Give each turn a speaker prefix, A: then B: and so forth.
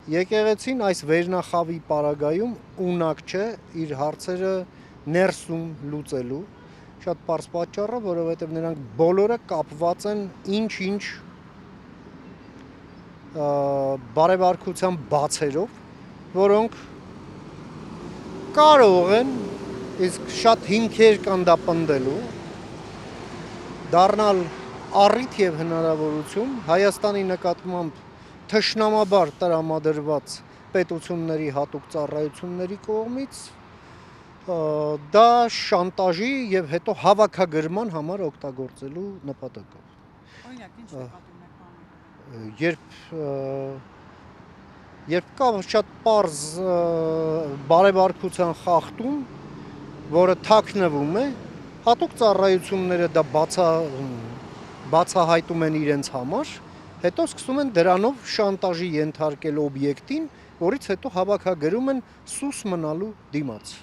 A: եկեղեցին այս վերնախավի պարագայում ունակ չէ իր հարցերը ներսում լուծելու, շատ պարզ պատճառը, որովհետև նրանք բոլորը կապված են ինչ-ինչ բարեվարկության բացերով, որոնք կարող են, իսկ շատ հիմքեր կան դա պնդելու, դառնալ առիթ եւ հնարավորություն Հայաստանի նկատմամբ թշնամաբար տրամադրված պետությունների հատուկ ծառայությունների կողմից դա շանտաժի եւ հետո հավաքագրման համար օգտագործելու նպատակով։
B: Օրինակ, ինչ նկատում եք անում։
A: Երբ կա շատ պարզ բարեվարկության խախտում, որը թաքնվում է, հատուկ ծառայությունները դա բացահայտում են իրենց համար, հետո սկսում են դրանով շանտաժի ենթարկել օբյեկտին, որից հետո հավաքագրում են սուս մնալու դիմաց։